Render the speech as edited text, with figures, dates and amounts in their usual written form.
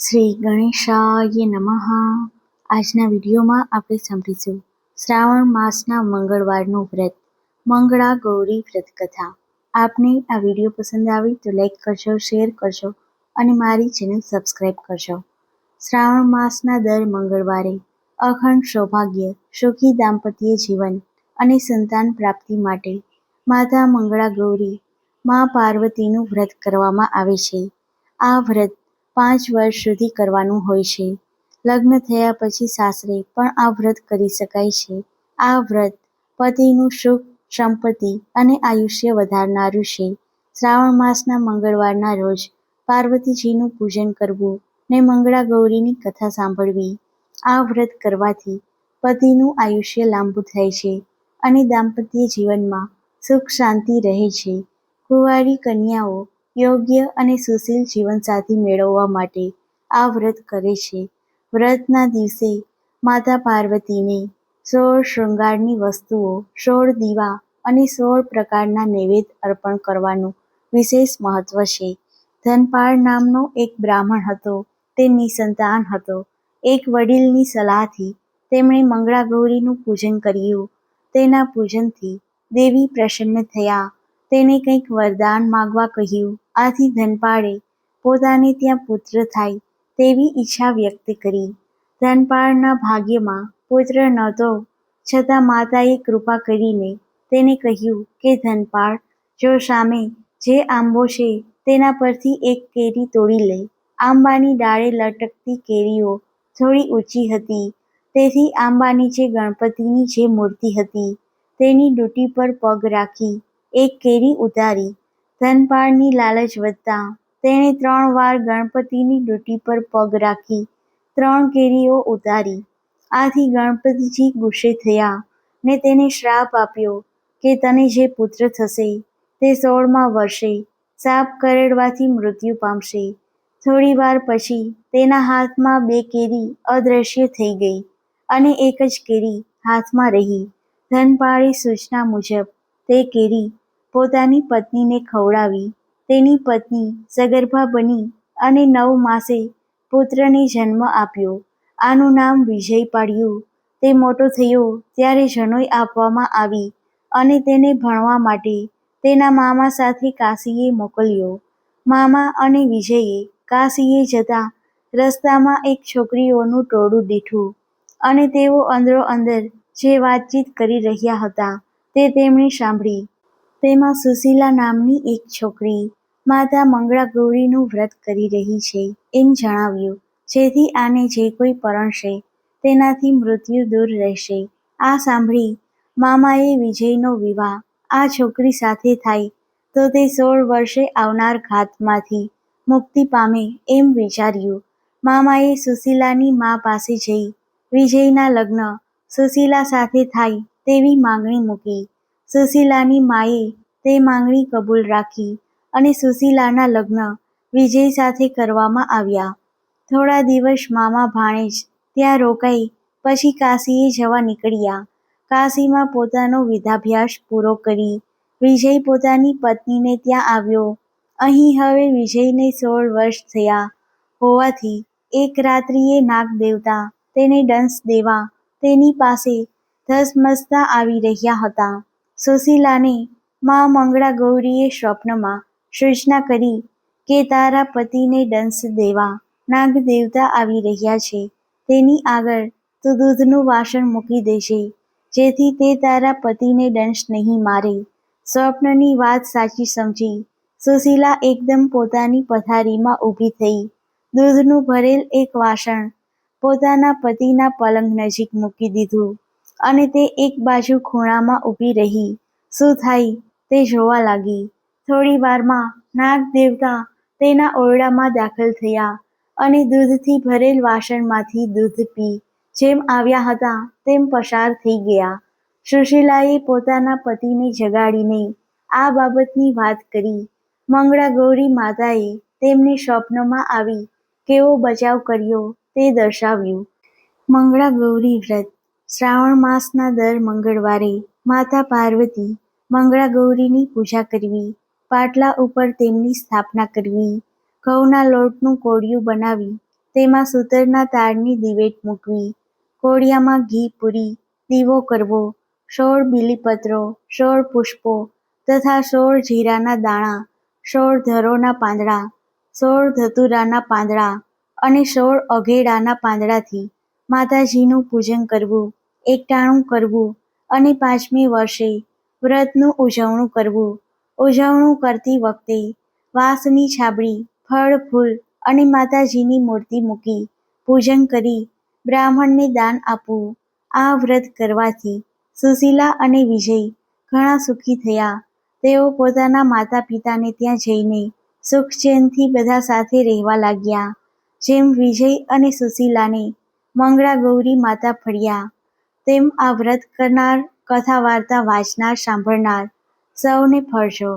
શ્રી ગણેશાય નમઃ. આજના વિડીયોમાં આપણે સાંભળીશું શ્રાવણ માસના મંગળવારનું વ્રત, મંગળા ગૌરી વ્રત કથા. આપને આ વિડીયો પસંદ આવે તો લાઈક કરજો, શેર કરજો અને મારી ચેનલ સબસ્ક્રાઈબ કરજો. શ્રાવણ માસના દર મંગળવારે અખંડ સૌભાગ્ય, સુખી દાંપત્ય જીવન અને સંતાન પ્રાપ્તિ માટે માતા મંગળા ગૌરી, મા પાર્વતીનું વ્રત કરવામાં આવે છે. આ વ્રત 5 વર્ષ સુધી કરવાનું હોય છે. લગ્ન થયા પછી સાસરે પણ આ વ્રત કરી શકાય છે. આ વ્રત પતિનું સુખ, સંપત્તિ અને આયુષ્ય વધારનારું છે. શ્રાવણ માસના મંગળવારના રોજ પાર્વતીજીનું પૂજન કરવું ને મંગળા ગૌરીની કથા સાંભળવી. આ વ્રત કરવાથી પતિનું આયુષ્ય લાંબુ થાય છે અને દાંપત્ય જીવનમાં સુખ શાંતિ રહે છે. કુંવારી કન્યાઓ યોગ્ય અને સુશીલ જીવનસાથી મેળવવા માટે આ વ્રત કરે છે. વ્રતના દિવસે માતા પાર્વતીને 16 શૃંગારની વસ્તુઓ, 16 દીવા અને 16 પ્રકારના નૈવેદ્ય અર્પણ કરવાનું વિશેષ મહત્વ છે. ધનપાળ નામનો એક બ્રાહ્મણ હતો. તે નિસંતાન હતો. એક વડીલની સલાહથી તેમણે મંગળા ગૌરીનું પૂજન કર્યું. તેના પૂજનથી દેવી પ્રસન્ન થયા. તેને કંઈક વરદાન માંગવા કહ્યું. આથી ધનપાળે પોતાને ત્યાં પુત્ર થાય તેવી ઈચ્છા વ્યક્ત કરી. ધનપાળના ભાગ્યમાં પુત્ર નહોતો, છતાં માતાએ કૃપા કરીને તેને કહ્યું કે ધનપાળ, જો સામે જે આંબો છે તેના પરથી એક કેરી તોડી લે. આંબાની ડાળે લટકતી કેરીઓ થોડી ઊંચી હતી, તેથી આંબા નીચે ગણપતિની જે મૂર્તિ હતી તેની ડૂંટી પર પગ રાખી એક કેરી ઉતારી. ધનપાળની લાલચ વધતા તેણે 3 વાર ગણપતિની ડૂંટી પર પગ રાખી 3 કેરીઓ ઉતારી. આથી ગણપતિજી ગુસ્સે થયા ને તેને શ્રાપ આપ્યો કે તને જે પુત્ર થશે તે 16મા વર્ષે સાપ કરડવાથી મૃત્યુ પામશે. થોડી વાર પછી તેના હાથમાં 2 કેરી અદૃશ્ય થઈ ગઈ અને એક જ કેરી હાથમાં રહી. ધનપાળે સૂચના મુજબ તે કેરી પોતાની પત્નીને ખવડાવી. તેની પત્ની સગર્ભા બની અને 9 માસે પુત્રને જન્મ આપ્યો. આનું નામ વિજય પાડ્યું. તે મોટો થયો ત્યારે જનોઈ આપવામાં આવી અને તેને ભણવા માટે તેના મામા સાથે કાશીએ મોકલ્યો. મામા અને વિજયે કાશીએ જતા રસ્તામાં એક છોકરીઓનું ટોળું દીઠું અને તેઓ અંદરોઅંદર જે વાતચીત કરી રહ્યા હતા તે તેમણે સાંભળી. તેમાં સુશીલા નામની એક છોકરી માતા મંગળા ગૌરીનું વ્રત કરી રહી છે એમ જણાવ્યું, જેથી આને જે કોઈ પરણશે તેનાથી મૃત્યુ દૂર રહેશે. આ સાંભળી મામાએ વિજયનો વિવાહ આ છોકરી સાથે થાય તો તે 16 વર્ષે આવનાર ઘાતમાંથી મુક્તિ પામે એમ વિચાર્યું. મામાએ સુશીલાની મા પાસે જઈ વિજયના લગ્ન સુશીલા સાથે થાય તેવી માંગણી મૂકી. સુશીલાની માએ તે માંગણી કબૂલ રાખી અને સુશીલાના લગ્ન વિજય સાથે કરવામાં આવ્યા. થોડા દિવસ મામા ભાણેજ ત્યાં રોકાઈ પછી કાશીએ જવા નીકળ્યા. કાશીમાં પોતાનો વિદ્યાભ્યાસ પૂરો કરી વિજય પોતાની પત્નીને ત્યાં આવ્યો. અહીં હવે વિજયને 16 વર્ષ થયા હોવાથી એક રાત્રિએ નાગદેવતા તેને દંશ દેવા તેની પાસે ધસમસતા આવી રહ્યા હતા. સુશીલાને મા મંગળા ગૌરીએ સ્વપ્નમાં સૂચના કરી કે તારા પતિને દંશ દેવા નાગદેવતા આવી રહ્યા છે. તેની આગળ તું દૂધનું વાસણ મૂકી દેજે, જેથી તે તારા પતિને દંશ નહીં મારે. સ્વપ્નની વાત સાચી સમજી સુશીલા એકદમ પોતાની પથારીમાં ઊભી થઈ. દૂધનું ભરેલ એક વાસણ પોતાના પતિના પલંગ નજીક મૂકી દીધું અને તે એક બાજુ ખૂણામાં ઊભી રહી શું થાય તે જોવા લાગી. થોડી વારમાં નાગદેવતા તેના ઓરડામાં દાખલ થયા અને દૂધથી ભરેલ વાસણમાંથી દૂધ પી જેમ આવ્યા હતા તેમ પસાર થઈ ગયા. સુશીલાએ પોતાના પતિને જગાડીને આ બાબતની વાત કરી. મંગળા ગૌરી માતાએ તેમને સ્વપ્નમાં આવી કેવો બચાવ કર્યો તે દર્શાવ્યું. મંગળા ગૌરી વ્રત. શ્રાવણ માસના દર મંગળવારે માતા પાર્વતી, મંગળા ગૌરીની પૂજા કરવી, પાટલા ઉપર તેમની સ્થાપના કરવી, ઘઉંના લોટનું કોળિયું બનાવી તેમાં સૂતરના તારની દિવેટ મૂકવી, કોળિયામાં ઘી પૂરી દીવો કરવો, 16 બીલીપત્રો, 16 પુષ્પો તથા 16 જીરાના દાણા, 16 ધરોના પાંદડા, 16 ધતુરાના પાંદડા અને 16 અઘેડાના પાંદડાથી માતાજીનું પૂજન કરવું, એકટાણું કરવું અને 5મી વર્ષે વ્રતનું ઉજવણું કરવું. ઉજવણું કરતી વખતે વાંસની છાબડી, ફળ ફૂલ અને માતાજીની મૂર્તિ મૂકી પૂજન કરી બ્રાહ્મણને દાન આપવું. આ વ્રત કરવાથી સુશીલા અને વિજય ઘણા સુખી થયા. તેઓ પોતાના માતા પિતાને ત્યાં જઈને સુખ ચેનથી બધા સાથે રહેવા લાગ્યા. જેમ વિજય અને સુશીલાને મંગળા ગૌરી માતા ફળ્યા, તેમ આ વ્રત કરનાર, કથા વાર્તા વાંચનાર, સાંભળનાર સૌને ફળજો.